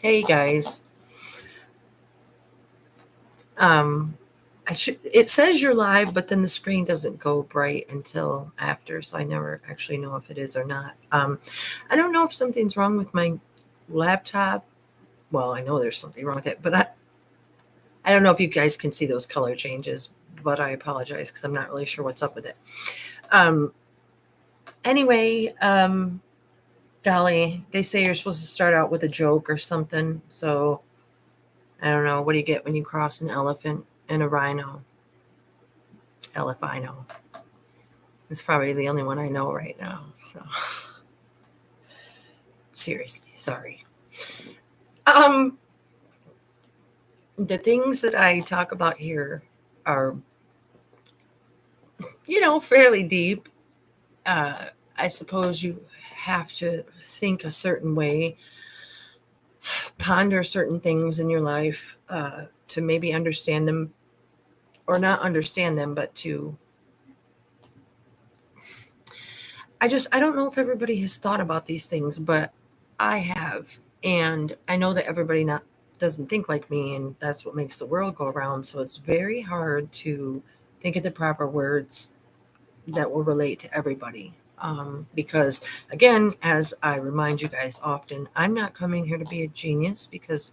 Hey guys. Um it says you're live, but then the screen doesn't go bright until after, so I never actually know if it is or not. I don't know if something's wrong with my laptop. Well, I know there's something wrong with it, but I don't know if you guys can see those color changes, but I apologize because I'm not really sure what's up with it. Um anyway, Dolly, they say you're supposed to start out with a joke or something, so I don't know. What do you get when you cross an elephant and a rhino? Elefino. It's probably the only one I know right now. So seriously, sorry. Um, the things that I talk about here are, fairly deep. I suppose you have to think a certain way, ponder certain things in your life to maybe understand them or not understand them, but to. I don't know if everybody has thought about these things, but I have. And I know that everybody not doesn't think like me, and that's what makes the world go around. So it's very hard to think of the proper words that will relate to everybody. Because again, as I remind you guys often, I'm not coming here to be a genius because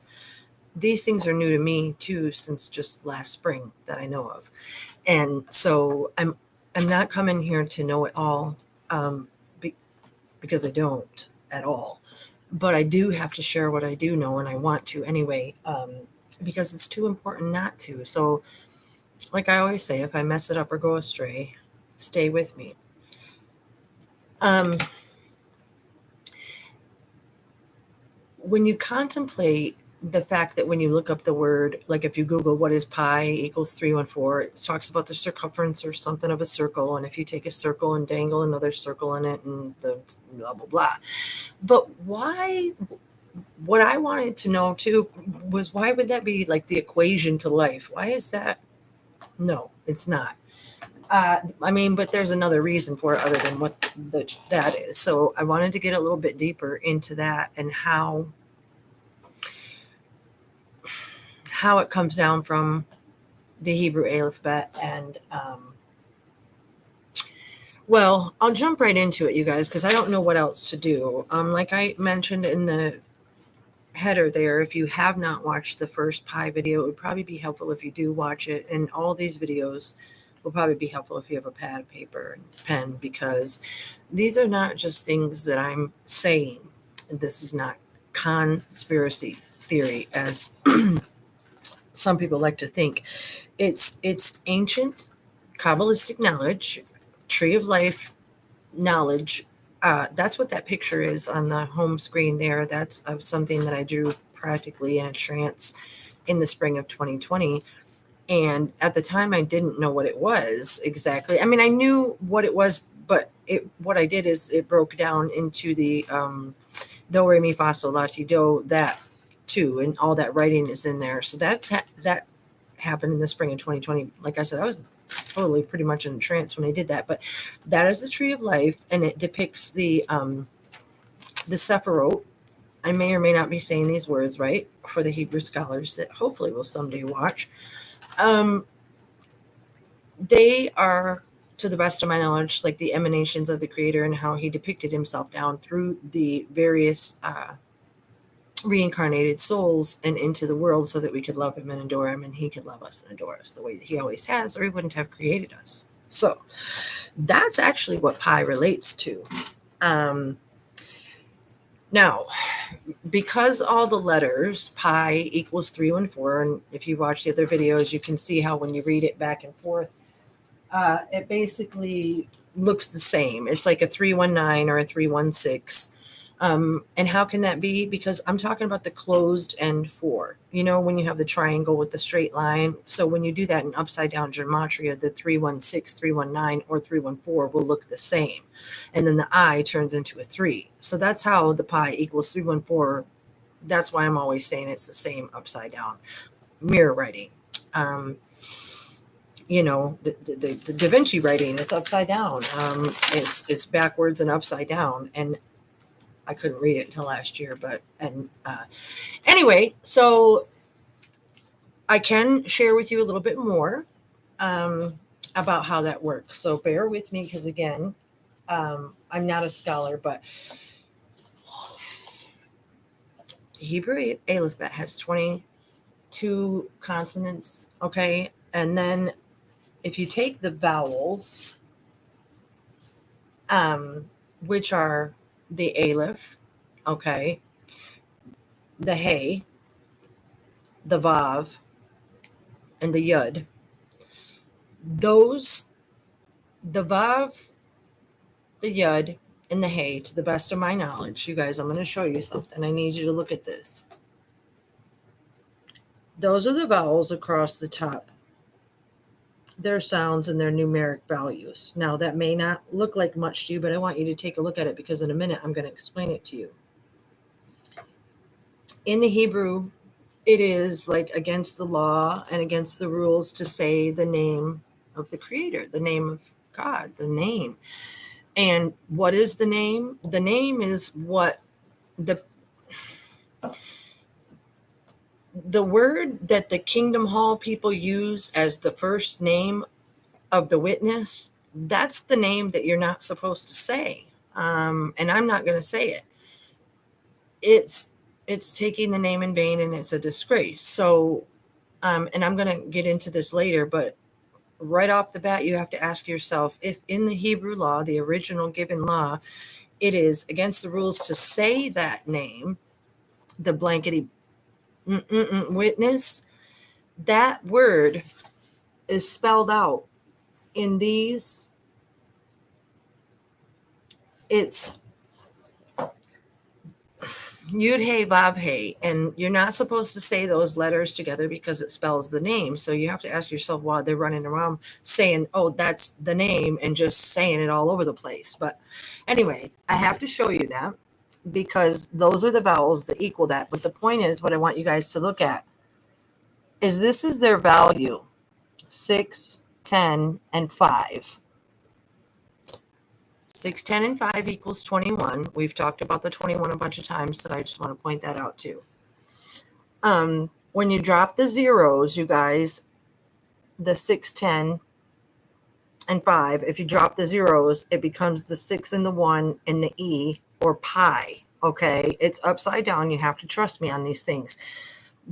these things are new to me too since just last spring that I know of. And so I'm not coming here to know it all. Um, because I don't at all. But I do have to share what I do know, and I want to anyway, because it's too important not to. So, like I always say, if I mess it up or go astray, stay with me. Um, when you contemplate the fact that when you look up the word, like if you Google what is pi equals 314, it talks about the circumference or something of a circle. And if you take a circle and dangle another circle in it and the blah, blah, blah. But why what I wanted to know too was why would that be like the equation to life? Why is that? No, it's not. I mean, but there's another reason for it other than what that is. So I wanted to get a little bit deeper into that and how it comes down from the Hebrew alef-bet and well, I'll jump right into it, you guys, because I don't know what else to do. Like I mentioned in the header there, if you have not watched the first pi video, it would probably be helpful if you do watch it. And all these videos will probably be helpful if you have a pad, paper, and pen, because these are not just things that I'm saying. This is not conspiracy theory, as some people like to think. It's ancient Kabbalistic knowledge, tree of life knowledge. That's what that picture is on the home screen there. That's of something that I drew practically in a trance in the spring of 2020. And at the time, I didn't know what it was exactly. I mean, I knew what it was, but what I did is it broke down into the do, re, mi, fa, sol, la, ti, do, that too. And all that writing is in there. So that happened in the spring of 2020. Like I said, I was totally pretty much in a trance when I did that. But that is the tree of life, and it depicts the Sephiroth. I may or may not be saying these words right for the Hebrew scholars that hopefully will someday watch. Um, they are, to the best of my knowledge, like the emanations of the Creator and how He depicted Himself down through the various reincarnated souls and into the world so that we could love Him and adore Him, and He could love us and adore us the way that He always has, or He wouldn't have created us. So that's actually what pi relates to. Now, because all the letters pi equals 314, and if you watch the other videos, you can see how when you read it back and forth, it basically looks the same. It's like a 319 or a 316. And how can that be? Because I'm talking about the closed end 4. You know, when you have the triangle with the straight line. So when you do that in upside down gematria, the 316, 319, or 314 will look the same. And then the I turns into a 3. So that's how the pi equals 314. That's why I'm always saying it's the same upside down mirror writing. The Da Vinci writing is upside down. It's backwards and upside down. And I couldn't read it until last year, but anyway, so I can share with you a little bit more about how that works. So bear with me because, again, I'm not a scholar, but the Hebrew alphabet has 22 consonants, okay? And then if you take the vowels, which are the aleph, okay, the hey, the vav, and the yud, those, the vav, the yud, and the hey, to the best of my knowledge, you guys, I'm going to show you something. I need you to look at this. Those are the vowels across the top, their sounds and their numeric values. Now, that may not look like much to you, but I want you to take a look at it because in a minute I'm going to explain it to you. In the Hebrew, it is like against the law and against the rules to say the name of the Creator, the name of God, the name. And what is the name? The name is what the word that the Kingdom Hall people use as the first name of the witness. That's the name that you're not supposed to say. And I'm not going to say it. It's taking the name in vain, and it's a disgrace. So, and I'm going to get into this later, but right off the bat, you have to ask yourself if in the Hebrew law, the original given law, it is against the rules to say that name, the blankety witness, that word is spelled out in these. It's Yud Hey Vav Hey, and you're not supposed to say those letters together because it spells the name. So you have to ask yourself why they're running around saying, "Oh, that's the name," and just saying it all over the place. But anyway, I have to show you that because those are the vowels that equal that. But the point is, what I want you guys to look at is this is their value: 6, 10, and 5. 6, 10, and 5 equals 21. We've talked about the 21 a bunch of times, so I just want to point that out too. When you drop the zeros, you guys, the 6, 10, and 5, if you drop the zeros, it becomes the 6 and the 1 and the E or pi. Okay, it's upside down. You have to trust me on these things.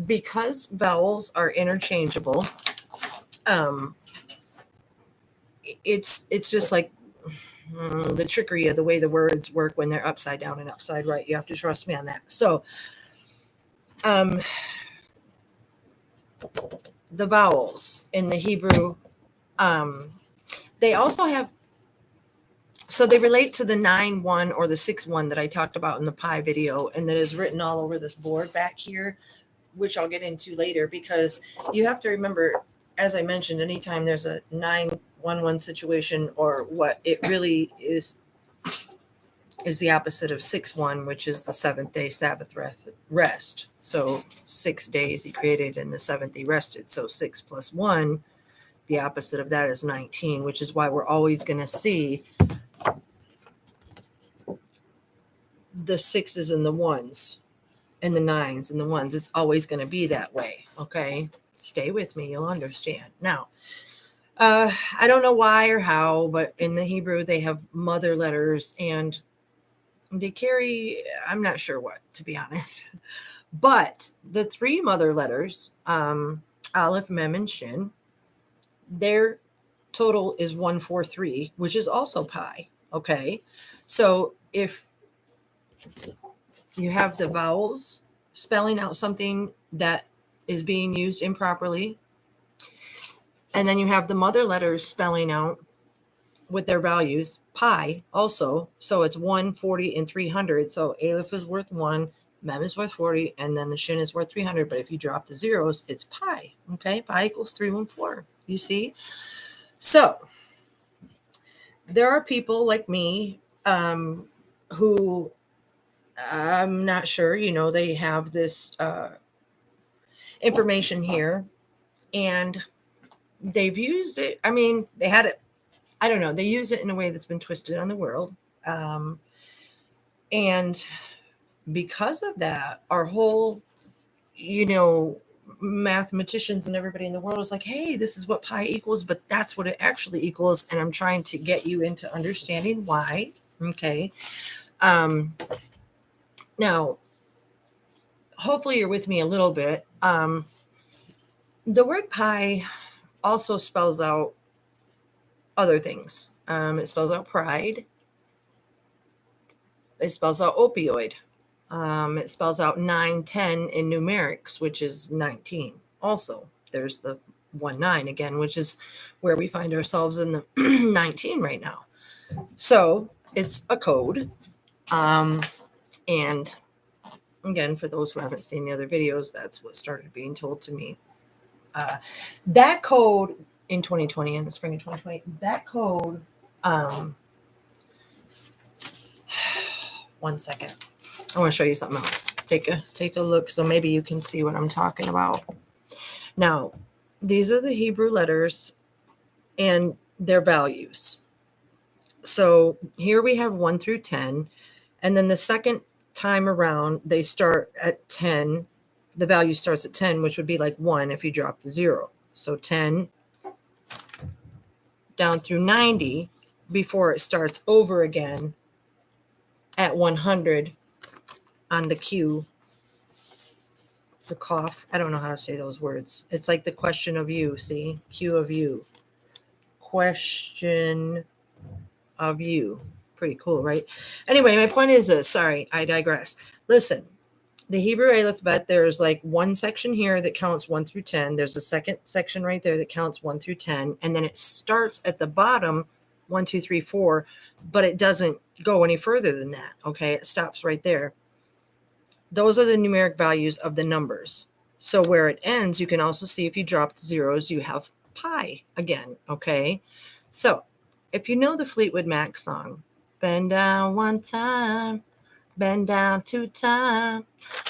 Because vowels are interchangeable, it's just like the trickery of the way the words work when they're upside down and upside right. You have to trust me on that. So the vowels in the Hebrew, they also have, so they relate to the 9-1 or the 6-1 that I talked about in the pi video, and that is written all over this board back here, which I'll get into later, because you have to remember, as I mentioned, anytime there's a 9-1-1 situation, or what it really is the opposite of 6-1, which is the seventh day Sabbath rest. So 6 days he created, and the seventh he rested. So 6 plus 1, the opposite of that is 19, which is why we're always going to see the 6s and the 1s and the 9s and the 1s. It's always going to be that way. Okay. Stay with me. You'll understand. Now, I don't know why or how, but in the Hebrew, they have mother letters and they carry, I'm not sure what, to be honest. But the 3 mother letters, Aleph, Mem, and Shin, their total is 143, which is also pi. Okay. So if you have the vowels spelling out something that is being used improperly, and then you have the mother letters spelling out with their values, pi also. So it's 140 and 300. So Aleph is worth 1, Mem is worth 40, and then the Shin is worth 300. But if you drop the zeros, it's pi. Okay, pi equals 314. You see? So there are people like me who, I'm not sure, they have this information here, and they've used it. I mean, they had it, I don't know, they use it in a way that's been twisted on the world. And because of that, our whole, mathematicians and everybody in the world is like, hey, this is what pi equals, but that's what it actually equals. And I'm trying to get you into understanding why. Okay. Now, hopefully you're with me a little bit. The word pi also spells out other things. It spells out pride. It spells out opioid. It spells out 910 in numerics, which is 19. Also, there's the 19 again, which is where we find ourselves in the 19 right now. So it's a code. And again, for those who haven't seen the other videos, that's what started being told to me. That code in 2020, in the spring of 2020, that code, one second. I want to show you something else. Take a look so maybe you can see what I'm talking about. Now, these are the Hebrew letters and their values. So here we have 1 through 10, and then the second time around they start at 10. The value starts at 10, which would be like 1 if you drop the 0. So 10 down through 90 before it starts over again at 100 on the Q. The cough. I don't know how to say those words. It's like the question of you, see? Q of you. Question of you. Pretty cool, right? Anyway, my point is this. Sorry, I digress. Listen, the Hebrew alef-bet, there's like one section here that counts 1 through 10. There's a second section right there that counts 1 through 10. And then it starts at the bottom, 1, 2, 3, 4, but it doesn't go any further than that. Okay, it stops right there. Those are the numeric values of the numbers. So where it ends, you can also see if you drop the zeros, you have pi again. Okay, so if you know the Fleetwood Mac song, bend down one time, bend down two times,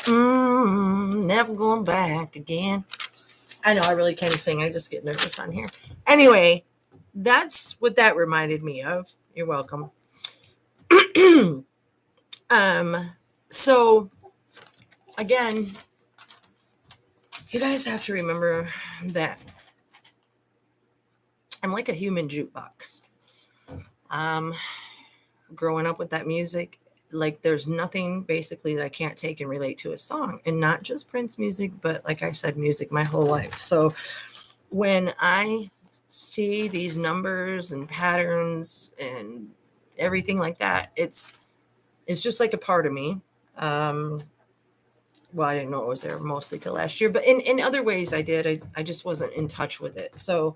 never going back again. I know I really can't sing. I just get nervous on here. Anyway, that's what that reminded me of. You're welcome. So again, you guys have to remember that I'm like a human jukebox. Growing up with that music, like there's nothing basically that I can't take and relate to a song, and not just Prince music, but like I said, music my whole life. So when I see these numbers and patterns and everything like that, it's just like a part of me. Well, I didn't know it was there mostly till last year, but in other ways I did. I just wasn't in touch with it. So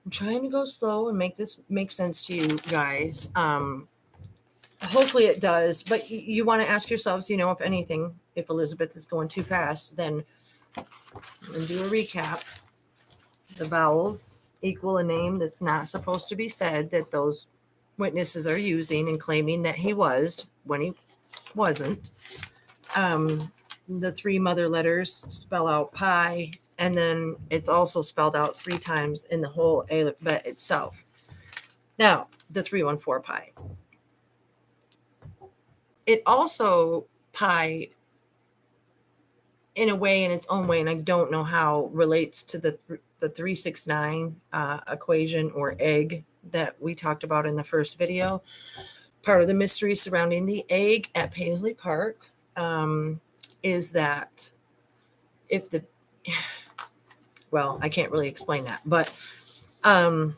I'm trying to go slow and make this make sense to you guys. Hopefully it does, but you want to ask yourselves, if anything, if Elizabeth is going too fast, then do a recap. The vowels equal a name that's not supposed to be said, that those witnesses are using and claiming that he was when he wasn't. The 3 mother letters spell out pi, and then it's also spelled out 3 times in the whole alef-bet itself. Now, the 314 pi. It also, pi, in a way, in its own way, and I don't know how, relates to the 369 equation or egg that we talked about in the first video. Part of the mystery surrounding the egg at Paisley Park is that if the, well, I can't really explain that, but the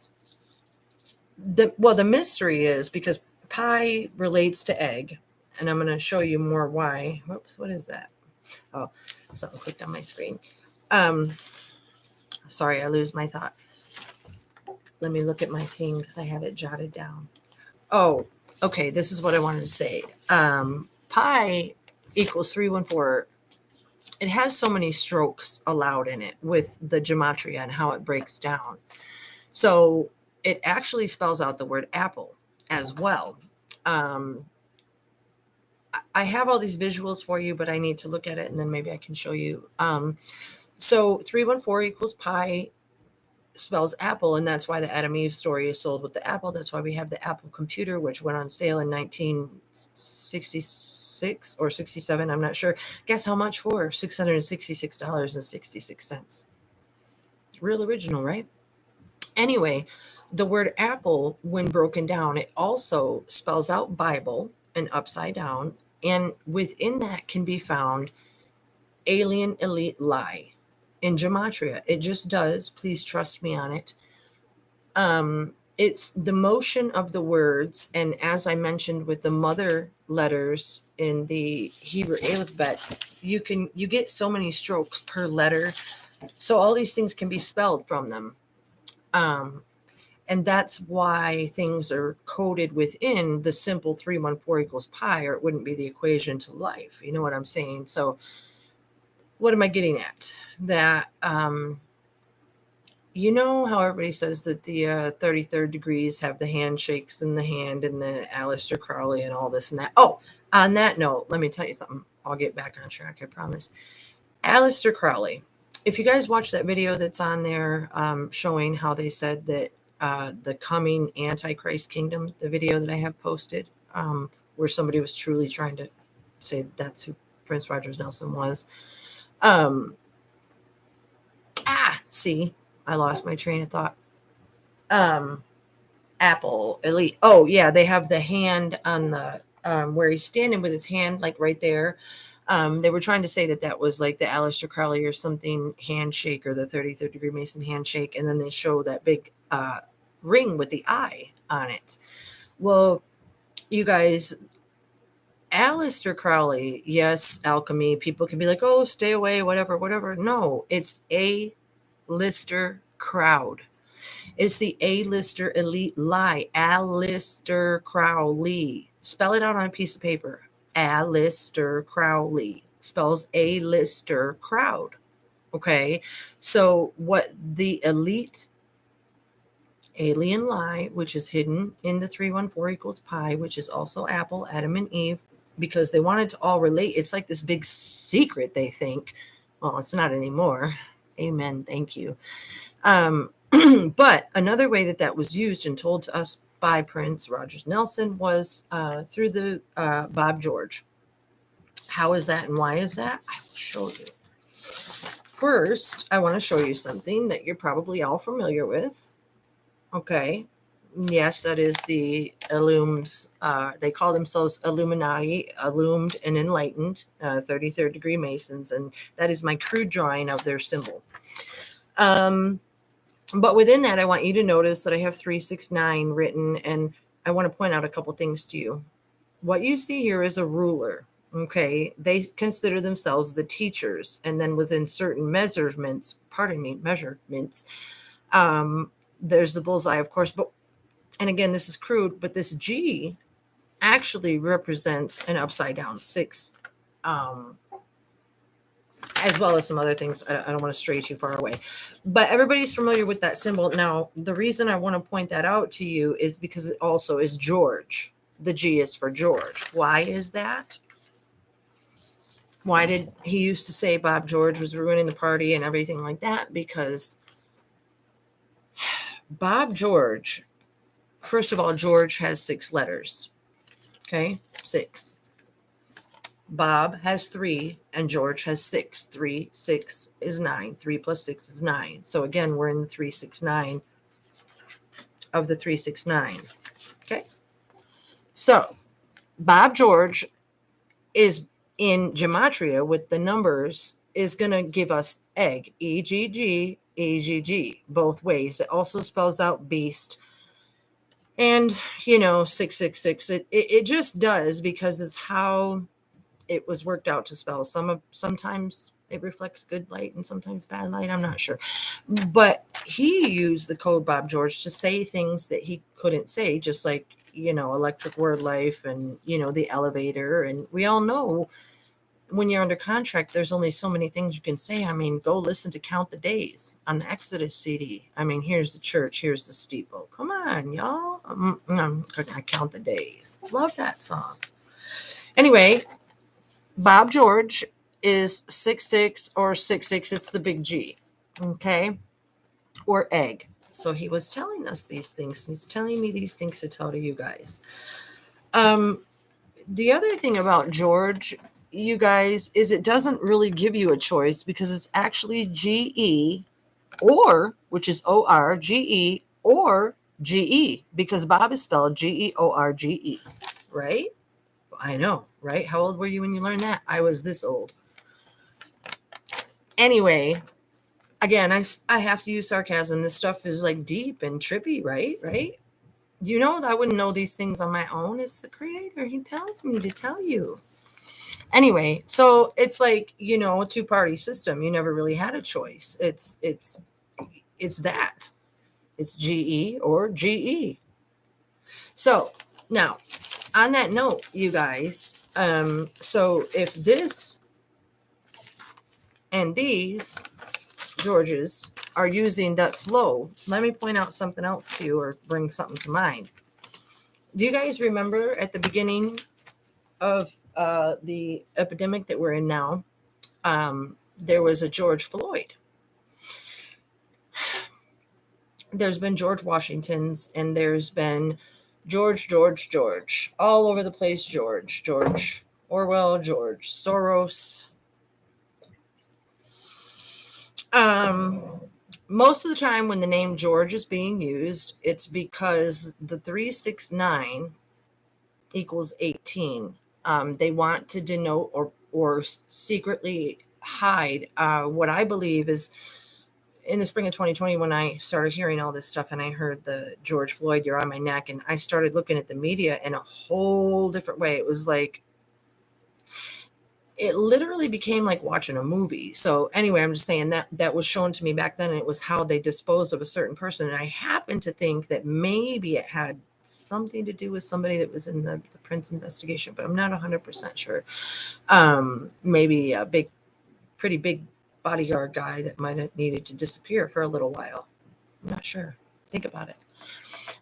mystery is because pi relates to egg, and I'm going to show you more why. Whoops, what is that? Oh, something clicked on my screen. Sorry, I lose my thought. Let me look at my thing because I have it jotted down. Oh, okay, this is what I wanted to say. Pi equals 314. It has so many strokes allowed in it with the Gematria and how it breaks down. So it actually spells out the word apple as well. I have all these visuals for you, but I need to look at it and then maybe I can show you. So 314 equals pi spells apple, and that's why the Adam Eve story is sold with the apple. That's why we have the Apple computer, which went on sale in 1966 or 67. I'm not sure. Guess how much for? $666.66. Real original, right? Anyway, the word apple, when broken down, it also spells out Bible and upside down. And within that can be found alien elite lie in Gematria. It just does. Please trust me on it. It's the motion of the words, and as I mentioned with the mother letters in the Hebrew alef-bet, you get so many strokes per letter, so all these things can be spelled from them, and that's why things are coded within the simple 314 equals pi, or it wouldn't be the equation to life. You know what I'm saying? So what am I getting at? That you know how everybody says that the 33rd degrees have the handshakes in the hand and the Aleister Crowley and all this and that. Oh, on that note, let me tell you something. I'll get back on track, I promise. Aleister Crowley. If you guys watch that video that's on there showing how they said that the coming Antichrist kingdom, the video that I have posted, where somebody was truly trying to say that's who Prince Rogers Nelson was. See, I lost my train of thought. Apple Elite. Oh yeah, they have the hand on the where he's standing with his hand like right there. They were trying to say that was like the Aleister Crowley or something handshake, or the 33rd degree Mason handshake, and then they show that big ring with the eye on it. Well, you guys, Aleister Crowley, yes, alchemy. People can be like, oh, stay away, whatever. No, it's A-lister crowd. It's the A-lister elite lie. Aleister Crowley. Spell it out on a piece of paper. Aleister Crowley. Spells A-lister crowd. Okay. So what the elite alien lie, which is hidden in the 314 equals pi, which is also Apple, Adam and Eve, because they wanted to all relate. It's like this big secret, they think. Well, it's not anymore. Amen. Thank you. But another way that was used and told to us by Prince Rogers Nelson was through the Bob George. How is that and why is that? I will show you. First, I want to show you something that you're probably all familiar with. Okay. Yes, that is the Illums. They call themselves Illuminati, Illumined and Enlightened, 33rd degree Masons. And that is my crude drawing of their symbol. But within that, I want you to notice that I have 369 written, and I want to point out a couple things to you. What you see here is a ruler. Okay. They consider themselves the teachers. And then within certain measurements, there's the bullseye, of course. And again, this is crude, but this G actually represents an upside down 6, as well as some other things. I don't want to stray too far away, but everybody's familiar with that symbol. Now, the reason I want to point that out to you is because it also is George. The G is for George. Why is that? Why did he used to say Bob George was ruining the party and everything like that? Because Bob George, first of all, George has 6 letters. Okay, 6. Bob has 3 and George has 6. 3, 6 is 9. 3 plus 6 is 9. So again, we're in the 369 of the 369. Okay. So Bob George is in Gematria with the numbers is going to give us egg, EGG, EGG, both ways. It also spells out beast. And, 666, it just does, because it's how it was worked out to spell. Sometimes it reflects good light and sometimes bad light. I'm not sure. But he used the code Bob George to say things that he couldn't say, just like, electric word life and, the elevator. And we all know when you're under contract, there's only so many things you can say. I mean, go listen to Count the Days on the Exodus CD. I mean, here's the church, here's the steeple. Come on, y'all. I Count the Days. Love that song. Anyway, Bob George is 66 or 66. It's the big G. Okay. or egg. So he was telling us these things. He's telling me these things to tell to you guys. The other thing about George, you guys, is it doesn't really give you a choice because it's actually GE or, which is ORGE, or GE, because Bob is spelled GEORGE, right? I know, right? How old were you when you learned that? I was this old. Anyway, again, I have to use sarcasm. This stuff is like deep and trippy, right? Right? You know, I wouldn't know these things on my own. It's the creator. He tells me to tell you. Anyway, so it's like, you know, a two-party system. You never really had a choice. It's that. It's GE or GE. So now, on that note, you guys, so if this and these Georges are using that flow, let me point out something else to you or bring something to mind. Do you guys remember at the beginning of the epidemic that we're in now, there was a George Floyd? There's been George Washington's, and there's been George, all over the place. George Orwell, George Soros. Most of the time when the name George is being used, it's because the 369 equals 18. They want to denote or secretly hide what I believe is, in the spring of 2020, when I started hearing all this stuff and I heard the George Floyd, you're on my neck, and I started looking at the media in a whole different way. It was like, it literally became like watching a movie. So anyway, I'm just saying that was shown to me back then, and it was how they disposed of a certain person. And I happen to think that maybe it had something to do with somebody that was in the Prince investigation, but I'm not 100% sure. Maybe a pretty big bodyguard guy that might have needed to disappear for a little while. I'm not sure. Think about it.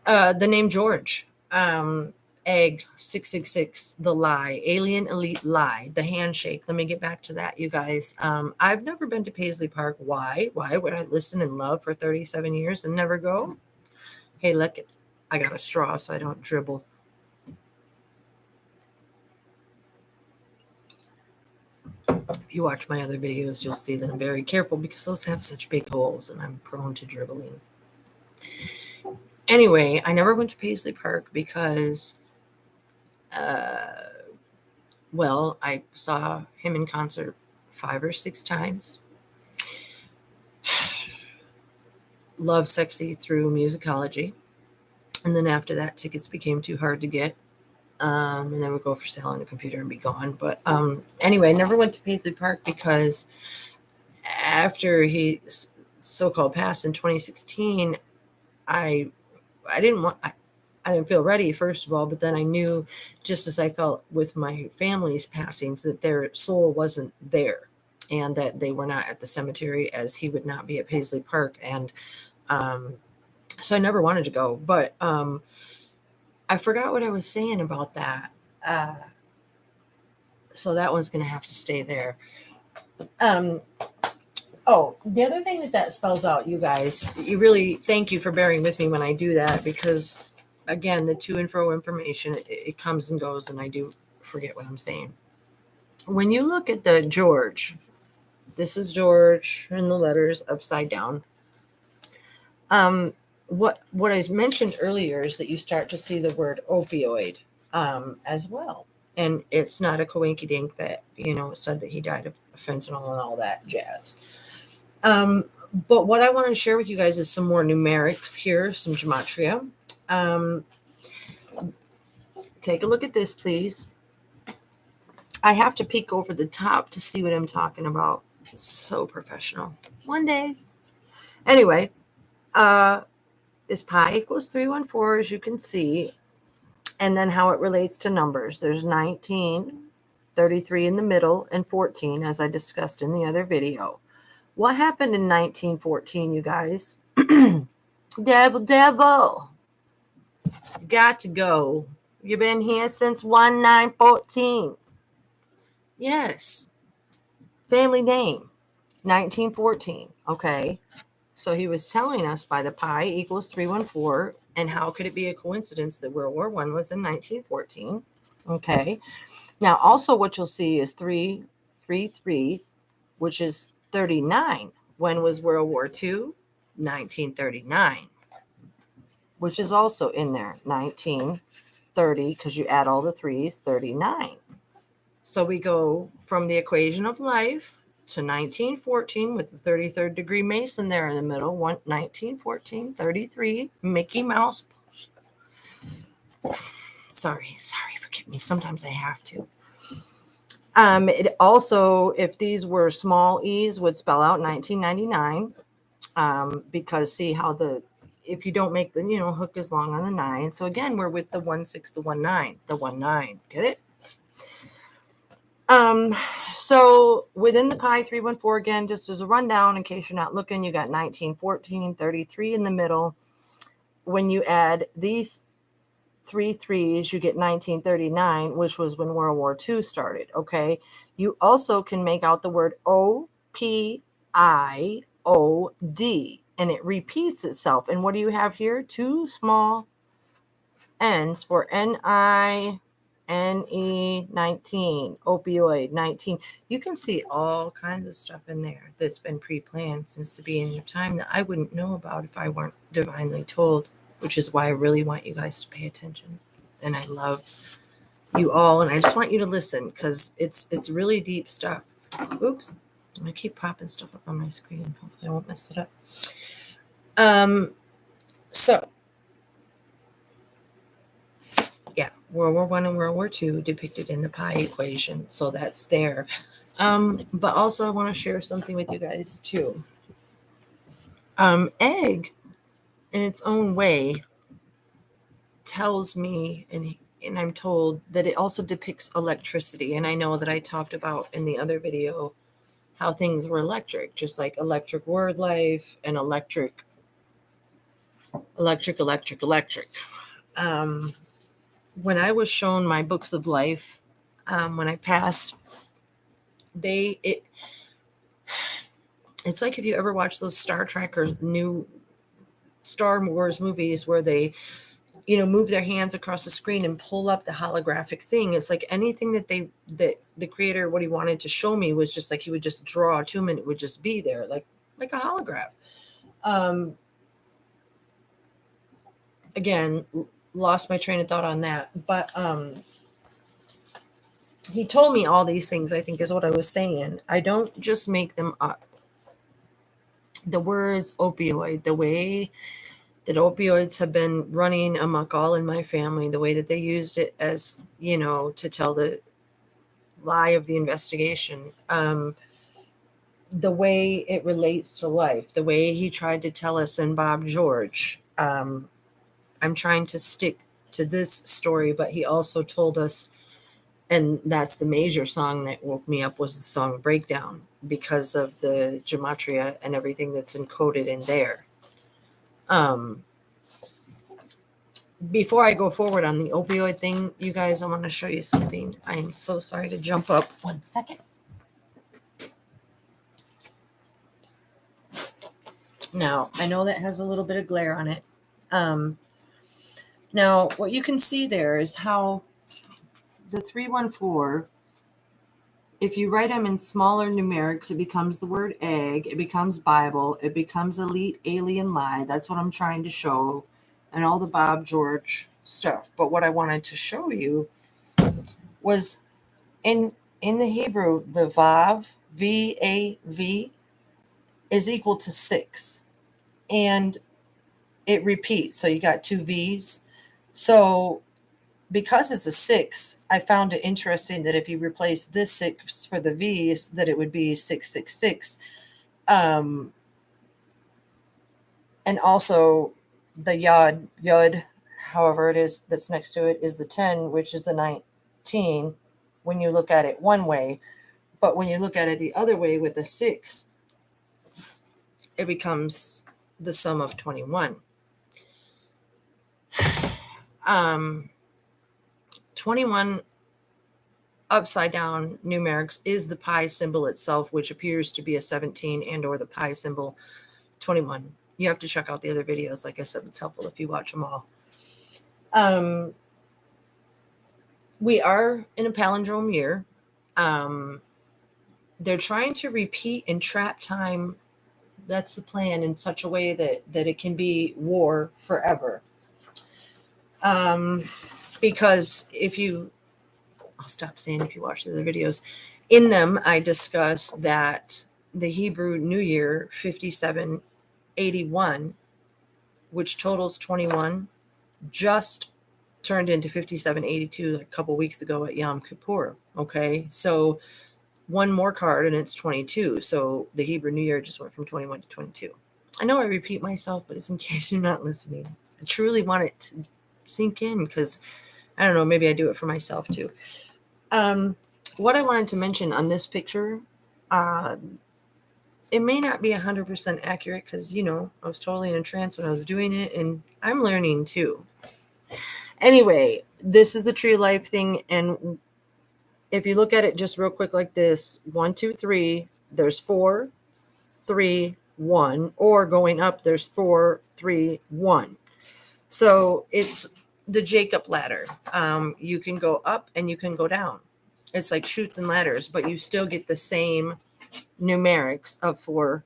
The name George, egg 666, the lie, alien elite lie, the handshake. Let me get back to that, you guys. I've never been to Paisley Park. Why would I listen and love for 37 years and never go? Hey, look, I got a straw so I don't dribble. If you watch my other videos, you'll see that I'm very careful because those have such big holes and I'm prone to dribbling. Anyway, I never went to Paisley Park because, well, I saw him in concert 5 or 6 times. Love Sexy through Musicology. And then after that, tickets became too hard to get. And then would go for sale on the computer and be gone. But anyway, I never went to Paisley Park because after he so-called passed in 2016, I didn't feel ready, first of all, but then I knew, just as I felt with my family's passings, that their soul wasn't there and that they were not at the cemetery, as he would not be at Paisley Park. And so I never wanted to go. But I forgot what I was saying about that. So that one's going to have to stay there. Oh, the other thing that spells out, you guys, you really thank you for bearing with me when I do that, because, again, the to and fro information, it comes and goes, and I do forget what I'm saying. When you look at the George, this is George and the letters upside down. What I mentioned earlier is that you start to see the word opioid as well. And it's not a coinkydink that, said that he died of fentanyl and all that jazz. But what I want to share with you guys is some more numerics here, some gematria. Take a look at this, please. I have to peek over the top to see what I'm talking about. It's so professional. One day. Anyway, is pi equals 314, as you can see. And then how it relates to numbers. There's 19, 33 in the middle, and 14, as I discussed in the other video. What happened in 1914, you guys? Devil. Got to go. You've been here since 1914. Yes. Family name, 1914. Okay. So he was telling us by the pi equals 314, and how could it be a coincidence that World War I was in 1914? Okay. Now, also what you'll see is 333, which is 39. When was World War II? 1939, which is also in there, 1930, because you add all the threes, 39. So we go from the equation of life to 1914 with the 33rd degree Mason there in the middle, 1914, 33, Mickey Mouse. Sorry, forgive me. Sometimes I have to. It also, if these were small e's, would spell out 1999, because see how if you don't make the, hook is long on the 9. So again, we're with the 1-6, the 1-9, the 1-9. Get it? So within the pi 314, again, just as a rundown, in case you're not looking, you got 1914, 33 in the middle. When you add these 3 threes, you get 1939, which was when World War II started. Okay. You also can make out the word OPIOD, and it repeats itself. And what do you have here? Two small N's for NINE 19, opioid 19. You can see all kinds of stuff in there that's been pre-planned since the beginning of time that I wouldn't know about if I weren't divinely told, which is why I really want you guys to pay attention. And I love you all, and I just want you to listen, because it's really deep stuff. Oops, I'm gonna keep popping stuff up on my screen. Hopefully I won't mess it up. So yeah, World War I and World War II depicted in the pi equation. So that's there. But also I want to share something with you guys too. Egg in its own way tells me, and I'm told that it also depicts electricity. And I know that I talked about in the other video how things were electric, just like electric word life and electric. When I was shown my books of life, when I passed, it's like if you ever watch those Star Trek or new Star Wars movies where they, move their hands across the screen and pull up the holographic thing. It's like anything that the creator, what he wanted to show me was just like he would just draw to him and it would just be there, like a holograph. Again, lost my train of thought on that, but he told me all these things, I think is what I was saying. I don't just make them up. The words opioid, the way that opioids have been running amok all in my family, the way that they used it as, to tell the lie of the investigation, the way it relates to life, the way he tried to tell us in Bob George. I'm trying to stick to this story, but he also told us, and that's the major song that woke me up, was the song Breakdown, because of the Gematria and everything that's encoded in there. Before I go forward on the opioid thing, you guys, I want to show you something. I am so sorry to jump up. 1 second. Now, I know that has a little bit of glare on it. Now, what you can see there is how the 314, if you write them in smaller numerics, it becomes the word egg, it becomes Bible, it becomes elite alien lie. That's what I'm trying to show, and all the Bob George stuff. But what I wanted to show you was in the Hebrew, the Vav, V-A-V, is equal to 6. And it repeats. So you got 2 V's. So because it's a 6, I found it interesting that if you replace this 6 for the V's, that it would be 666. And also the Yod, however it is that's next to it, is the 10, which is the 19 when you look at it one way. But when you look at it the other way with the 6, it becomes the sum of 21. 21 upside down numerics is the pi symbol itself, which appears to be a 17, and or the pi symbol 21. You have to check out the other videos. Like I said, it's helpful if you watch them all. We are in a palindrome year. They're trying to repeat and trap time. That's the plan, in such a way that it can be war forever. Because I'll stop saying if you watch the other videos. In them, I discuss that the Hebrew New Year 5781, which totals 21, just turned into 5782 like a couple weeks ago at Yom Kippur. Okay, so one more card and it's 22. So the Hebrew New Year just went from 21 to 22. I know I repeat myself, but it's in case you're not listening. I truly want it to sink in, because I don't know, maybe I do it for myself too. What I wanted to mention on this picture, it may not be 100% accurate, because, I was totally in a trance when I was doing it, and I'm learning too. Anyway, this is the tree of life thing, and if you look at it just real quick like this, 1, 2, 3, there's 4, 3, 1, or going up, there's 4, 3, 1. So it's the Jacob ladder. You can go up and you can go down. It's like chutes and ladders, but you still get the same numerics of 4,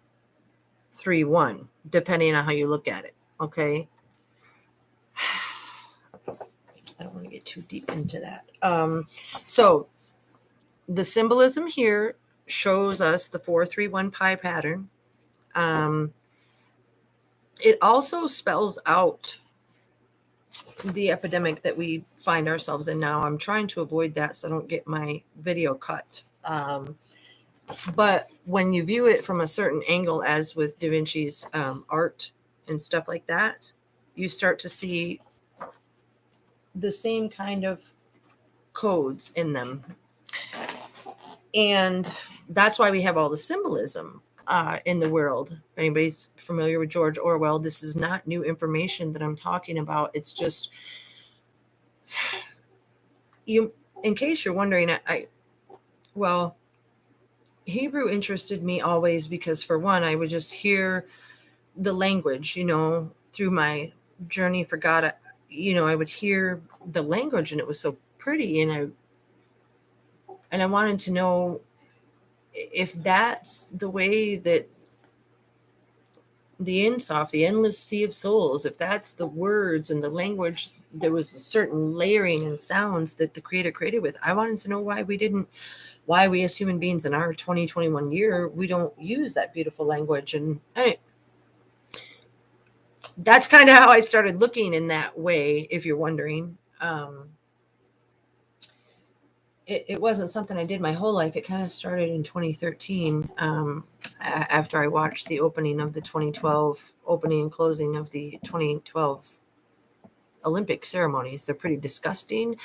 3, 1, depending on how you look at it. Okay. I don't want to get too deep into that. So the symbolism here shows us the 4-3-1 pi pattern. It also spells out the epidemic that we find ourselves in now. I'm trying to avoid that so I don't get my video cut. But when you view it from a certain angle, as with Da Vinci's art and stuff like that, you start to see the same kind of codes in them. And that's why we have all the symbolism in the world. If anybody's familiar with George Orwell, this is not new information that I'm talking about. It's just, in case you're wondering, well, Hebrew interested me always, because for one, I would just hear the language, through my journey for God. I would hear the language, and it was so pretty, and I wanted to know if that's the way that the Insof, the endless sea of souls, if that's the words and the language, there was a certain layering and sounds that the Creator created with. I wanted to know why we as human beings in our 2021 year, we don't use that beautiful language. And that's kind of how I started looking in that way, if you're wondering. It wasn't something I did my whole life. It kind of started in 2013, after I watched the opening of the 2012 opening and closing of the 2012 Olympic ceremonies. They're pretty disgusting.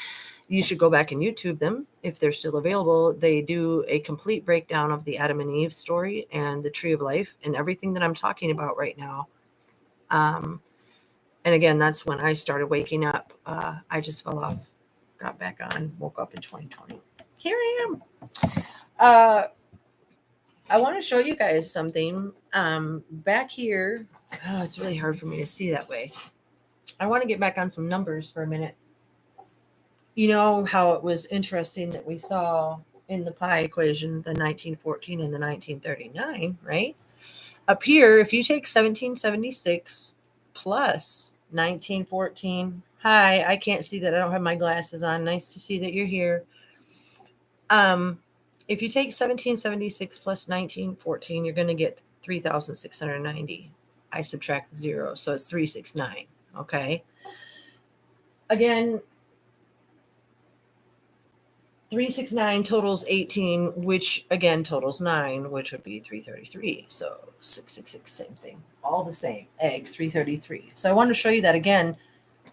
You should go back and YouTube them if they're still available. They do a complete breakdown of the Adam and Eve story and the tree of life and everything that I'm talking about right now. And again, that's when I started waking up. I just fell off, got back on, woke up in 2020. Here I am. I want to show you guys something. Back here, it's really hard for me to see that way. I want to get back on some numbers for a minute. You know how it was interesting that we saw in the pi equation the 1914 and the 1939, right? Up here, if you take 1776 plus 1914, hi, I can't see that. I don't have my glasses on. Nice to see that you're here. If you take 1776 plus 1914, you're going to get 3,690. I subtract the 0, so it's 369. Okay. Again, 369 totals 18, which again totals 9, which would be 333. So 666, same thing. All the same. Egg, 333. So I want to show you that again,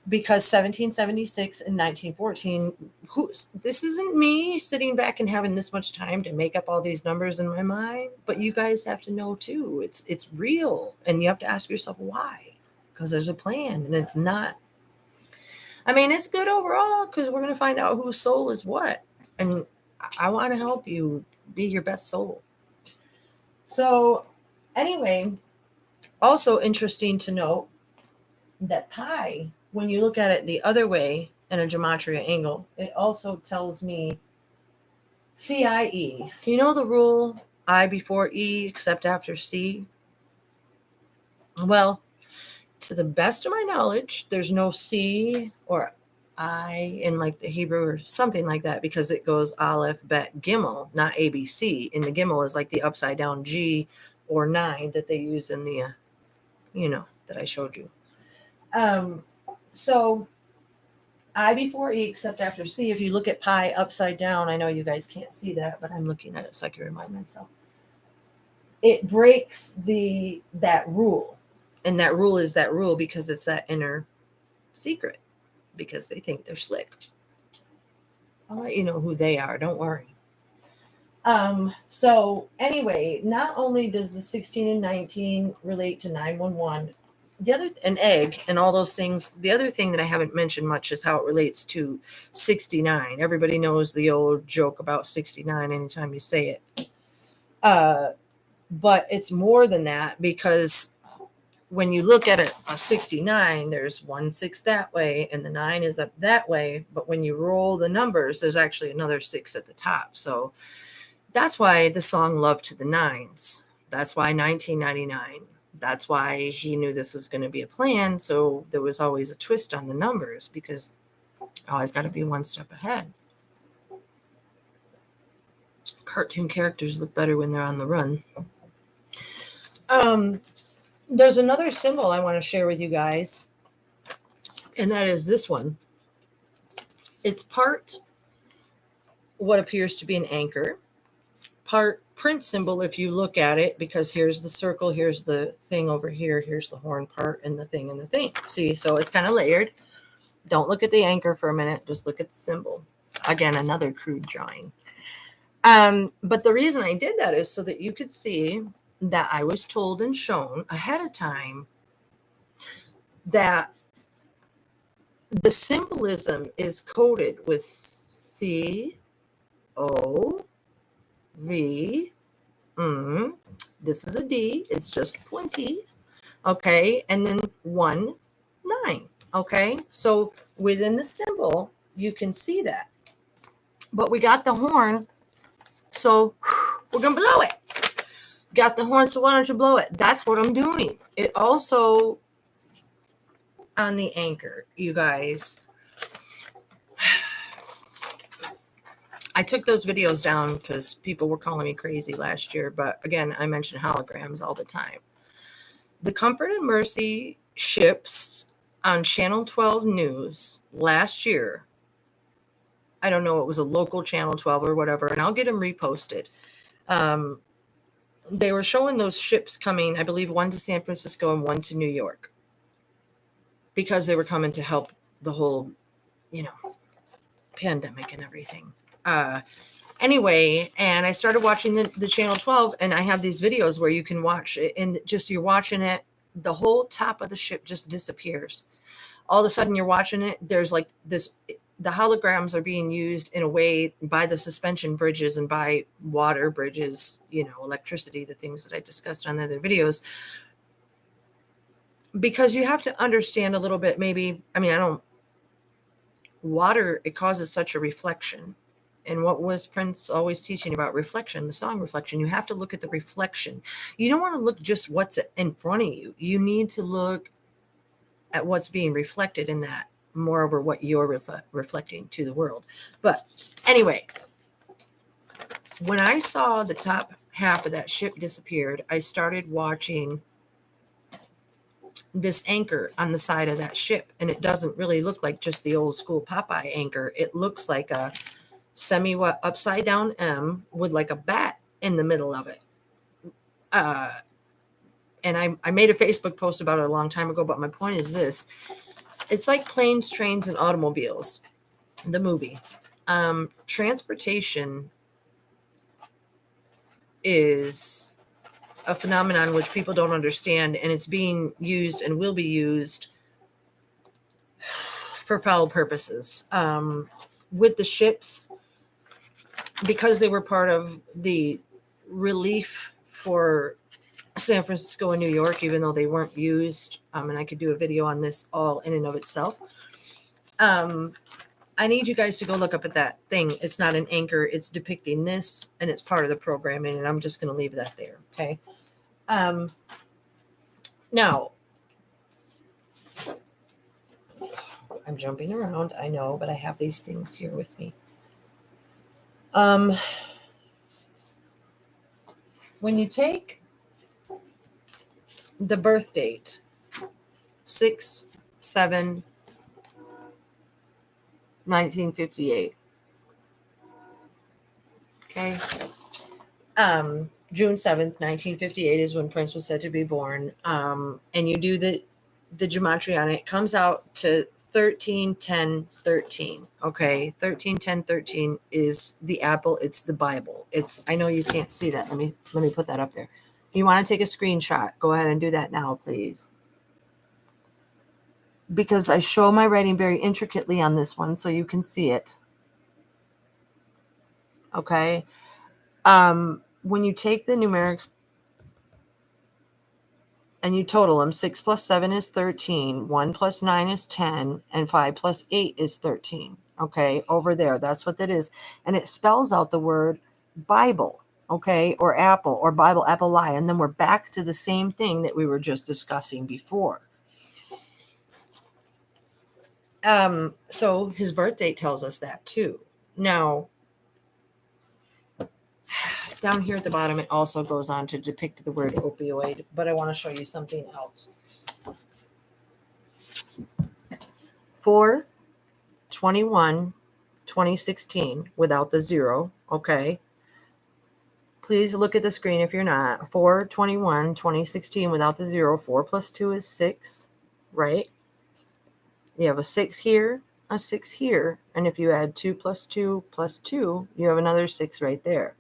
because 1776 and 1914, this isn't me sitting back and having this much time to make up all these numbers in my mind, but you guys have to know too, it's real, and you have to ask yourself why, because there's a plan, and it's not, it's good overall, because we're going to find out whose soul is what, and I want to help you be your best soul. So anyway, Also interesting to note that pi, when you look at it the other way in a gematria angle, it also tells me CIE. You know the rule I before E except after C? Well, to the best of my knowledge, there's no C or I in like the Hebrew or something like that, because it goes alef-bet gimel, not ABC. And the gimel is like the upside down G or 9 that they use in the, that I showed you. So I before E except after C, if you look at pi upside down, I know you guys can't see that, but I'm looking at it so I can remind myself. It breaks that rule. And that rule is that rule because it's that inner secret, because they think they're slick. I'll let you know who they are, don't worry. So anyway, not only does the 16 and 19 relate to 911, an egg and all those things, the other thing that I haven't mentioned much is how it relates to 69. Everybody knows the old joke about 69 anytime you say it. But it's more than that, because when you look at a 69, there's 1 6 that way and the 9 is up that way. But when you roll the numbers, there's actually another 6 at the top. So that's why the song Love to the Nines. That's why 1999. That's why he knew this was going to be a plan. So there was always a twist on the numbers, because always got to be one step ahead. Cartoon characters look better when they're on the run. There's another symbol I want to share with you guys, and that is this one. It's part what appears to be an anchor, part print symbol if you look at it, because here's the circle, here's the thing over here, here's the horn part, and the thing and the thing. See, so it's kind of layered. Don't look at the anchor for a minute, just look at the symbol. Again, another crude drawing. But the reason I did that is so that you could see that I was told and shown ahead of time that the symbolism is coded with C, O, V. This is a D. It's just pointy. Okay. And then 1, 9. Okay. So within the symbol, you can see that. But we got the horn. So we're going to blow it. Got the horn. So why don't you blow it? That's what I'm doing. It also on the anchor, you guys. I took those videos down because people were calling me crazy last year. But again, I mention holograms all the time. The Comfort and Mercy ships on Channel 12 News last year. I don't know, it was a local Channel 12 or whatever, and I'll get them reposted. They were showing those ships coming, I believe, one to San Francisco and one to New York, because they were coming to help the whole, pandemic and everything. Anyway, and I started watching the Channel 12, and I have these videos where you can watch it, and just you're watching it, the whole top of the ship just disappears. All of a sudden you're watching it, there's like this, the holograms are being used in a way by the suspension bridges and by water bridges, electricity, the things that I discussed on the other videos. Because you have to understand a little bit, maybe, water, it causes such a reflection. And what was Prince always teaching about reflection, the song Reflection? You have to look at the reflection. You don't want to look just what's in front of you. You need to look at what's being reflected in that, moreover, what you're reflecting to the world. But anyway, when I saw the top half of that ship disappeared, I started watching this anchor on the side of that ship. And it doesn't really look like just the old school Popeye anchor. It looks like a upside down M with like a bat in the middle of it. And I made a Facebook post about it a long time ago, but my point is this. It's like Planes, Trains, and Automobiles, the movie. Transportation is a phenomenon which people don't understand, and it's being used and will be used for foul purposes. With the ships, because they were part of the relief for San Francisco and New York, even though they weren't used. And I could do a video on this all in and of itself. I need you guys to go look up at that thing. It's not an anchor. It's depicting this, and it's part of the programming, and I'm just going to leave that there, okay? Now, I'm jumping around, I know, but I have these things here with me. When you take the birth date, 6/7/1958, okay? June 7th, 1958 is when Prince was said to be born. And you do the Gematria on it, it comes out to 13 10 13. Okay, 13 10 13 is the apple. It's the Bible. It's, I know you can't see that. Let me put that up there. If you want to take a screenshot, go ahead and do that now, please, because I show my writing very intricately on this one so you can see it. Okay. When you take the numerics and you total them, 6 plus 7 is 13, 1 plus 9 is 10, and 5 plus 8 is 13. Okay, over there, that's what that is. And it spells out the word Bible, okay, or apple, or Bible, apple, lie. And then we're back to the same thing that we were just discussing before. So his birth date tells us that too. Now, down here at the bottom, it also goes on to depict the word opioid, but I want to show you something else. 4/21/2016 without the 0, okay? Please look at the screen if you're not. 4/21/2016 without the 0. 4 plus 2 is 6, right? You have a 6 here, a 6 here, and if you add 2 plus 2 plus 2, you have another 6 right there.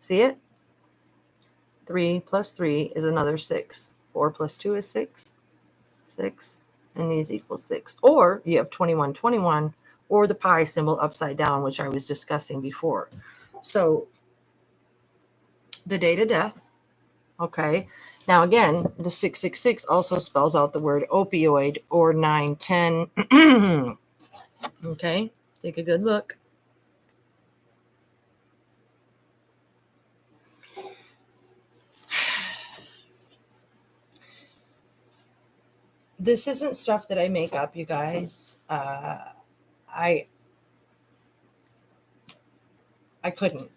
See it? 3 plus 3 is another 6. 4 plus 2 is 6. 6. And these equal 6. Or you have 21/21, or the pi symbol upside down, which I was discussing before. So the date of death, okay. Now again, the 666 also spells out the word opioid, or 910. Okay, take a good look. This isn't stuff that I make up, you guys. I couldn't.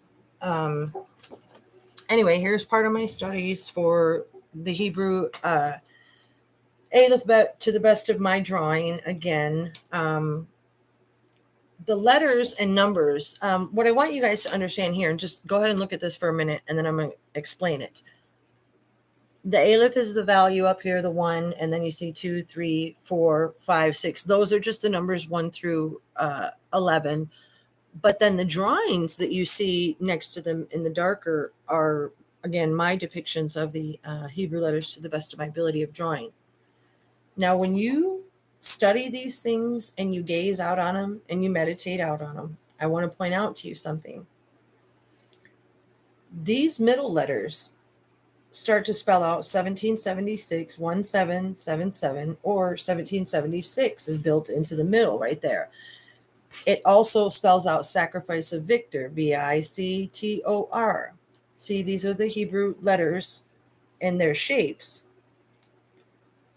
Anyway, here's part of my studies for the Hebrew alef-bet to the best of my drawing. Again, the letters and numbers. What I want you guys to understand here, and just go ahead and look at this for a minute, and then I'm going to explain it. The aleph is the value up here, the 1, and then you see 2, 3, 4, 5, 6. Those are just the numbers 1 through 11. But then the drawings that you see next to them in the darker are, again, my depictions of the Hebrew letters to the best of my ability of drawing. Now, when you study these things and you gaze out on them and you meditate out on them, I want to point out to you something. These middle letters start to spell out 1776, 1777, or 1776 is built into the middle right there. It also spells out sacrifice of victor, Victor. See, these are the Hebrew letters and their shapes.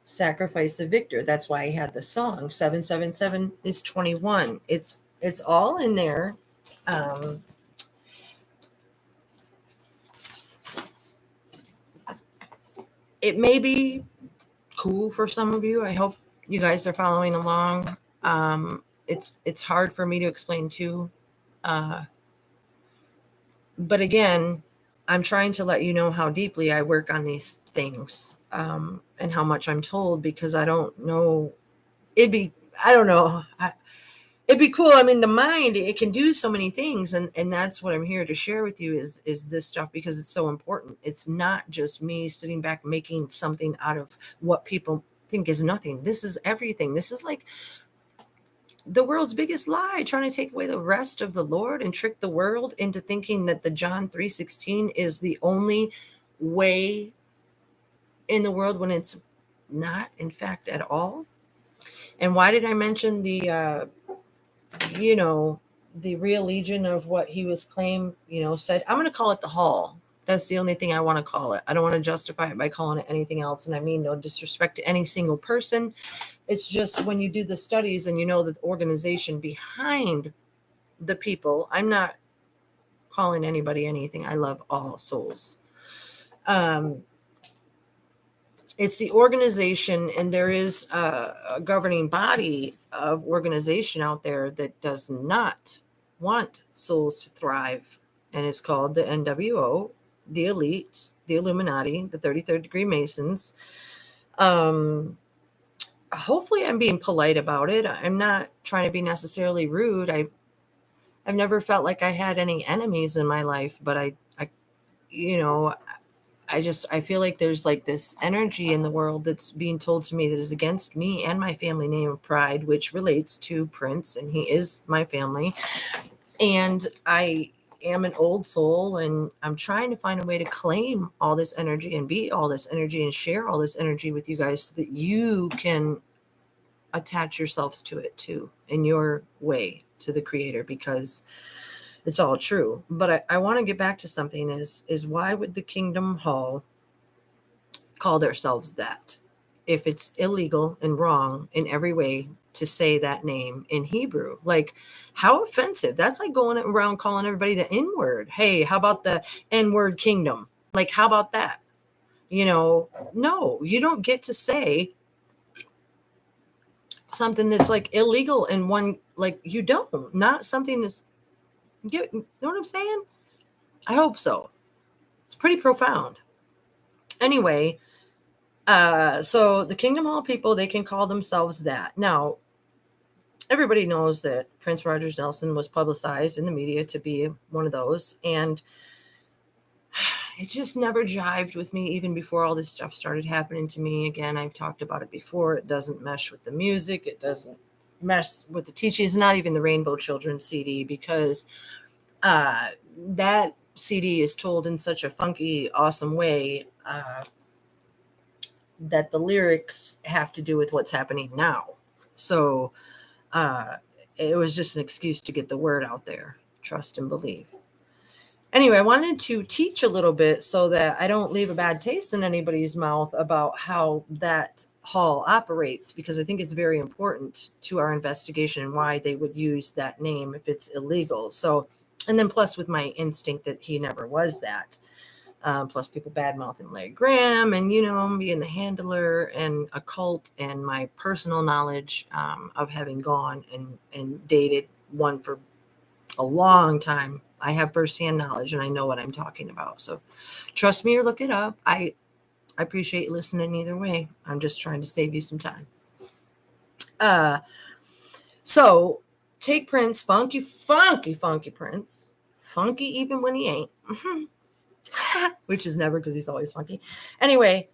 Sacrifice of victor. That's why I had the song. 777 is 21. It's all in there. It may be cool for some of you. I hope you guys are following along. It's hard for me to explain too. But again, I'm trying to let you know how deeply I work on these things, and how much I'm told, because I don't know. It'd be cool. I mean, the mind, it can do so many things, and that's what I'm here to share with you is this stuff, because it's so important. It's not just me sitting back making something out of what people think is nothing. This is everything. This is like the world's biggest lie, trying to take away the rest of the Lord and trick the world into thinking that the John 3:16 is the only way in the world when it's not, in fact, at all. And why did I mention the real legion of what he was claimed, said? I'm going to call it the Hall. That's the only thing I want to call it. I don't want to justify it by calling it anything else. And I mean no disrespect to any single person. It's just when you do the studies and you know the organization behind the people, I'm not calling anybody anything. I love all souls. It's the organization, and there is a governing body of organization out there that does not want souls to thrive, and it's called the NWO, the elite, the Illuminati, the 33rd degree Masons. Hopefully I'm being polite about it. I'm not trying to be necessarily rude. I've never felt like I had any enemies in my life, but I you know I feel like there's like this energy in the world that's being told to me that is against me and my family name of Pride, which relates to Prince, and he is my family. And I am an old soul, and I'm trying to find a way to claim all this energy and be all this energy and share all this energy with you guys so that you can attach yourselves to it too in your way to the creator, because it's all true. But I want to get back to something is why would the Kingdom Hall call themselves that if it's illegal and wrong in every way to say that name in Hebrew? Like, how offensive. That's like going around calling everybody the N-word. Hey, how about the N-word kingdom? Like, how about that? No, you don't get to say something that's like illegal in one, like, you don't, not something that's, you know what I'm saying? I hope so. It's pretty profound. Anyway, so the Kingdom Hall people, they can call themselves that. Now, everybody knows that Prince Rogers Nelson was publicized in the media to be one of those, and it just never jived with me even before all this stuff started happening to me. Again, I've talked about it before. It doesn't mesh with the music. It doesn't mess with the teachings, not even the Rainbow Children CD, because that CD is told in such a funky, awesome way that the lyrics have to do with what's happening now. So it was just an excuse to get the word out there. Trust and believe. Anyway, I wanted to teach a little bit so that I don't leave a bad taste in anybody's mouth about how that hall operates, because I think it's very important to our investigation and why they would use that name if it's illegal. So, and then plus with my instinct that he never was that. Plus people bad mouthing Larry Graham, and being the handler and a cult, and my personal knowledge of having gone and dated one for a long time. I have firsthand knowledge and I know what I'm talking about. So trust me or look it up. I appreciate you listening either way. I'm just trying to save you some time. So take Prince, funky Prince, funky even when he ain't, which is never, because he's always funky. Anyway,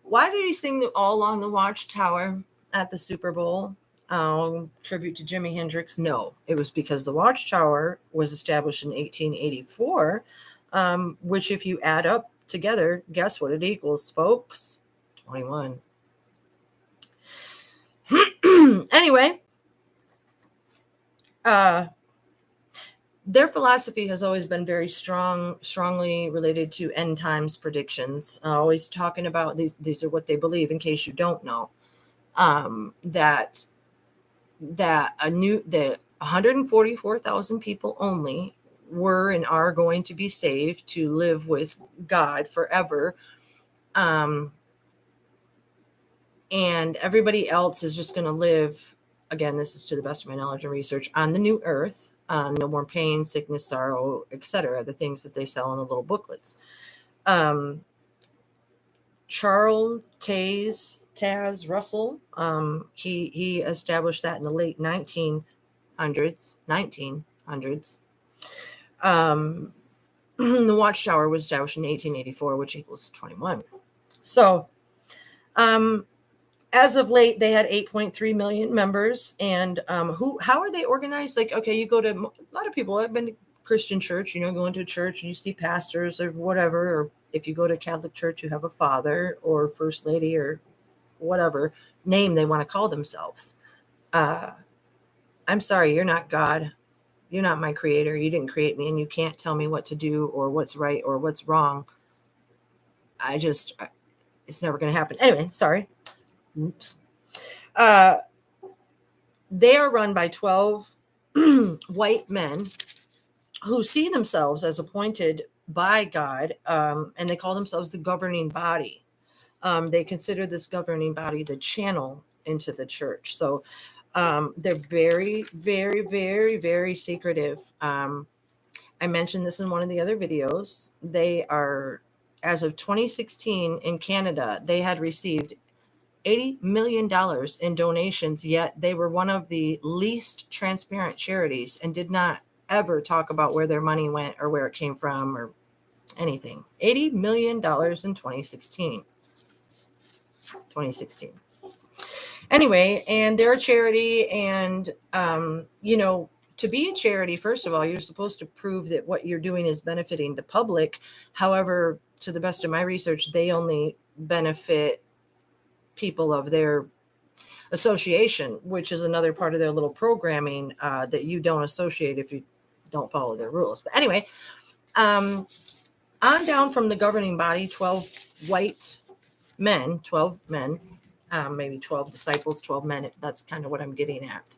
why did he sing All Along the Watchtower at the Super Bowl? Tribute to Jimi Hendrix? No, it was because the Watchtower was established in 1884, which if you add up together, guess what it equals, folks? 21. Anyway, their philosophy has always been very strongly related to end times predictions. Always talking about these are what they believe, in case you don't know, that 144,000 people only were and are going to be saved to live with God forever. And everybody else is just going to live, again, this is to the best of my knowledge and research, on the new earth. No more pain, sickness, sorrow, etc. The things that they sell in the little booklets. Charles Taz Russell, he established that in the late 1900s. The Watchtower was established in 1884, which equals 21. So, as of late, they had 8.3 million members. And how are they organized? Like, okay, you go to a lot of people. I've been to Christian church, going to a church and you see pastors or whatever, or if you go to Catholic Church, you have a father or first lady or whatever name they want to call themselves. I'm sorry, you're not God. You're not my creator. You didn't create me, and you can't tell me what to do or what's right or what's wrong. It's never going to happen. Anyway, sorry. Oops. They are run by 12 white men who see themselves as appointed by God, and they call themselves the governing body. They consider this governing body the channel into the church. So they're very, very, very, very secretive. I mentioned this in one of the other videos. They are, as of 2016 in Canada, they had received $80 million in donations, yet they were one of the least transparent charities and did not ever talk about where their money went or where it came from or anything. $80 million in 2016. Anyway, and they're a charity, and to be a charity, first of all, you're supposed to prove that what you're doing is benefiting the public. However, to the best of my research, they only benefit people of their association, which is another part of their little programming that you don't associate if you don't follow their rules. But anyway, on down from the governing body, 12 white men, 12 men, maybe 12 disciples, 12 men. That's kind of what I'm getting at.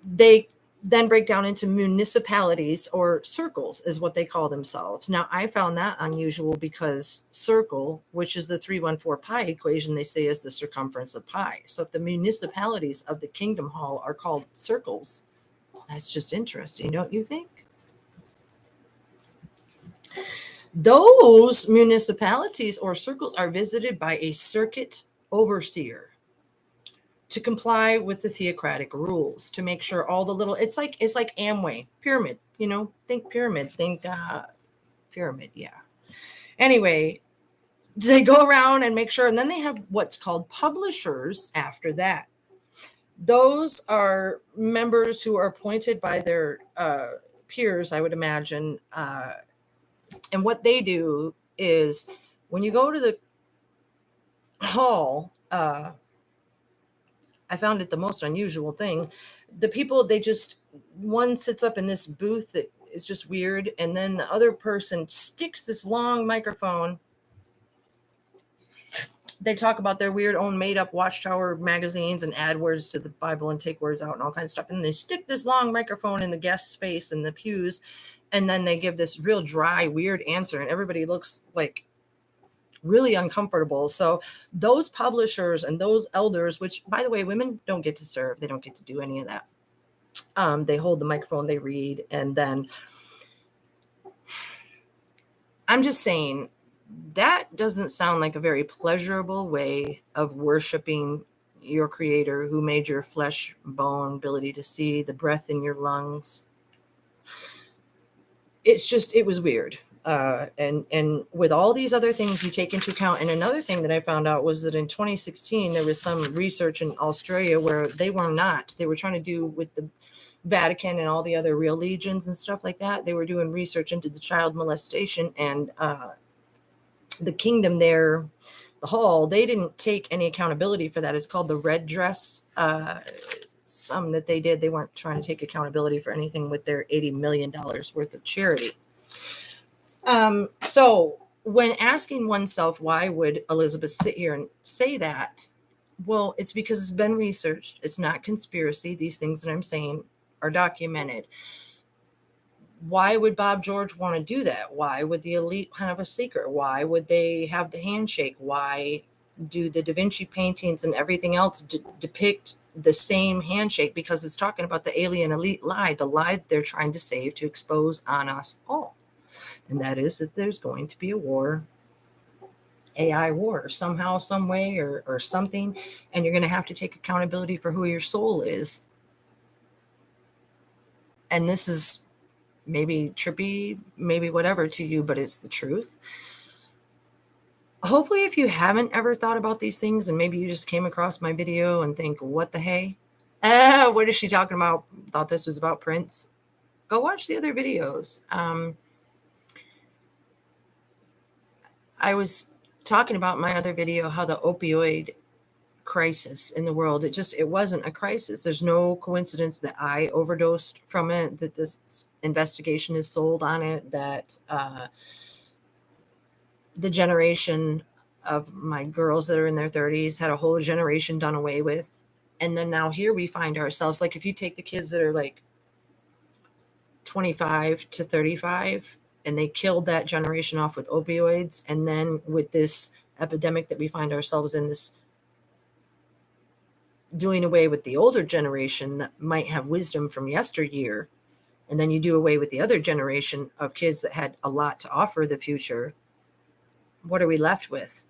They then break down into municipalities, or circles is what they call themselves. Now, I found that unusual because circle, which is the 314 pi equation, they say is the circumference of pi. So if the municipalities of the Kingdom Hall are called circles, well, that's just interesting, don't you think? Those municipalities or circles are visited by a circuit overseer to comply with the theocratic rules, to make sure all the little, it's like Amway pyramid, think pyramid, think pyramid. Yeah. Anyway, they go around and make sure, and then they have what's called publishers after that. Those are members who are appointed by their peers, I would imagine. And what they do is, when you go to the hall, I found it the most unusual thing. The people, one sits up in this booth that is just weird, and then the other person sticks this long microphone. They talk about their weird own made-up Watchtower magazines and add words to the Bible and take words out and all kinds of stuff. And they stick this long microphone in the guest's face in the pews, and then they give this real dry, weird answer, and everybody looks like really uncomfortable. So those publishers and those elders, which, by the way, women don't get to serve, they don't get to do any of that. They hold the microphone, they read, and then I'm just saying that doesn't sound like a very pleasurable way of worshiping your creator who made your flesh, bone, ability to see, the breath in your lungs. It was weird. And with all these other things you take into account. And another thing that I found out was that in 2016, there was some research in Australia where they were trying to do with the Vatican and all the other real legions and stuff like that. They were doing research into the child molestation, and the kingdom there, the hall, they didn't take any accountability for that. It's called the red dress. Some that they did, they weren't trying to take accountability for anything with their $80 million worth of charity. So when asking oneself, why would Elizabeth sit here and say that? Well, it's because it's been researched. It's not conspiracy. These things that I'm saying are documented. Why would Bob George want to do that? Why would the elite have a secret? Why would they have the handshake? Why do the Da Vinci paintings and everything else depict the same handshake? Because it's talking about the alien elite lie, the lie that they're trying to save to expose on us all. And that is that there's going to be a war, AI war, somehow, some way, or something. And you're going to have to take accountability for who your soul is. And this is maybe trippy, maybe whatever to you, but it's the truth. Hopefully, if you haven't ever thought about these things, and maybe you just came across my video and think, what the hey? What is she talking about? Thought this was about Prince. Go watch the other videos. I was talking about in my other video how the opioid crisis in the world, it wasn't a crisis. There's no coincidence that I overdosed from it, that this investigation is sold on it, that the generation of my girls that are in their 30s had a whole generation done away with. And then now here we find ourselves, like, if you take the kids that are like 25 to 35 and they killed that generation off with opioids, and then with this epidemic that we find ourselves in, this doing away with the older generation that might have wisdom from yesteryear, and then you do away with the other generation of kids that had a lot to offer the future, what are we left with?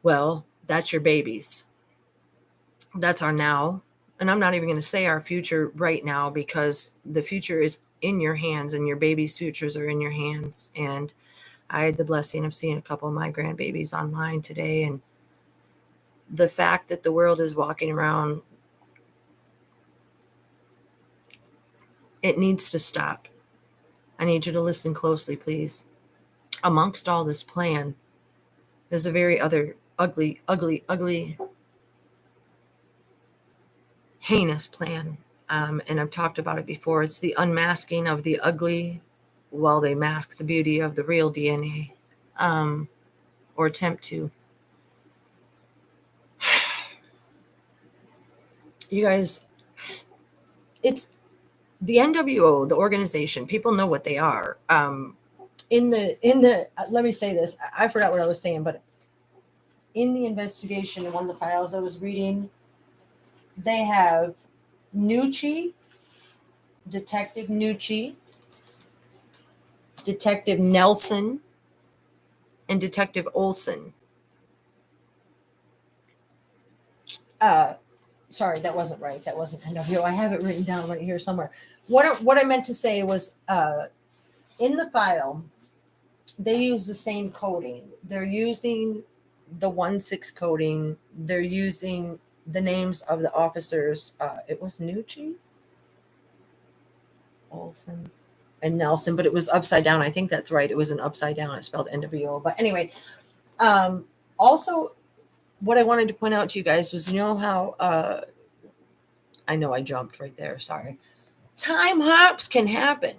Well, that's your babies. That's our now. And I'm not even going to say our future right now, because the future is in your hands and your babies' futures are in your hands. And I had the blessing of seeing a couple of my grandbabies online today. And the fact that the world is walking around, it needs to stop. I need you to listen closely, please. Amongst all this plan, there's a very other ugly, heinous plan. And I've talked about it before. It's the unmasking of the ugly while they mask the beauty of the real DNA, or attempt to. You guys, it's the NWO, the organization. People know what they are. In the let me say this. I forgot what I was saying, but in the investigation, in one of the files I was reading, they have Nucci, Detective Nucci, Detective Nelson, and Detective Olson. Sorry, that wasn't right. That wasn't NWO. I have it written down right here somewhere. What I meant to say was, in the file, they use the same coding. They're using the 1-6 coding. They're using the names of the officers. It was Nucci, Olson, and Nelson, but it was upside down. I think that's right. It was an upside down. It spelled NWO. But anyway, also, what I wanted to point out to you guys was, you know how, I know I jumped right there. Sorry. Time hops can happen.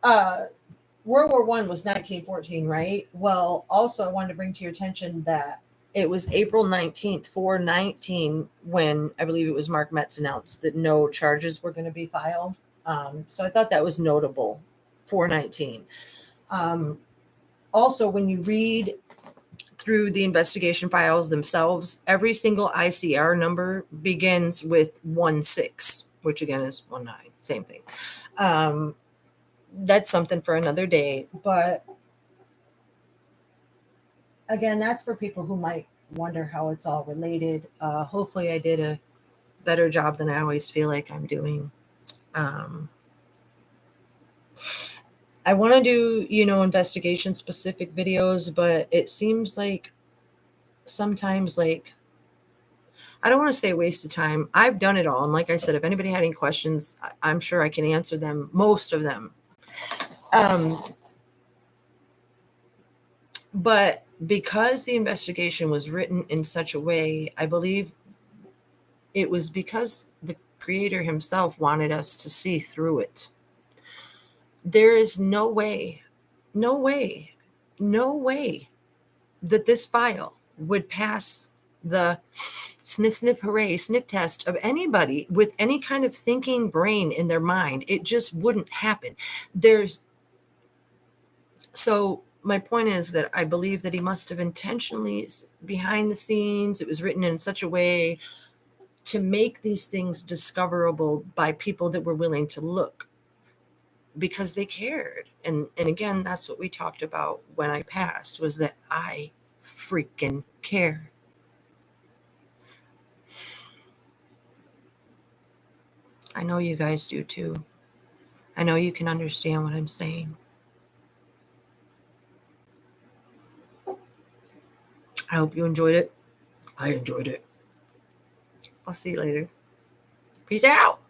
World War I was 1914, right? Well, also, I wanted to bring to your attention that it was April 19th, 4/19, when I believe it was Mark Metz announced that no charges were going to be filed. So I thought that was notable, 4/19. Also, when you read through the investigation files themselves, every single ICR number begins with 1-6, which again is 1-9, same thing. That's something for another day. But again, that's for people who might wonder how it's all related. Hopefully I did a better job than I always feel like I'm doing. I want to do, investigation specific videos, but it seems like sometimes, like, I don't want to say a waste of time. I've done it all. And like I said, if anybody had any questions, I'm sure I can answer them, most of them. But because the investigation was written in such a way, I believe it was because the creator himself wanted us to see through it. There is no way that this file would pass the sniff, hooray, sniff test of anybody with any kind of thinking brain in their mind. It just wouldn't happen. So my point is that I believe that he must have intentionally, behind the scenes, it was written in such a way to make these things discoverable by people that were willing to look, because they cared. And again, that's what we talked about when I passed, was that I freaking care. I know you guys do too. I know you can understand what I'm saying. I hope you enjoyed it. I enjoyed it. I'll see you later. Peace out.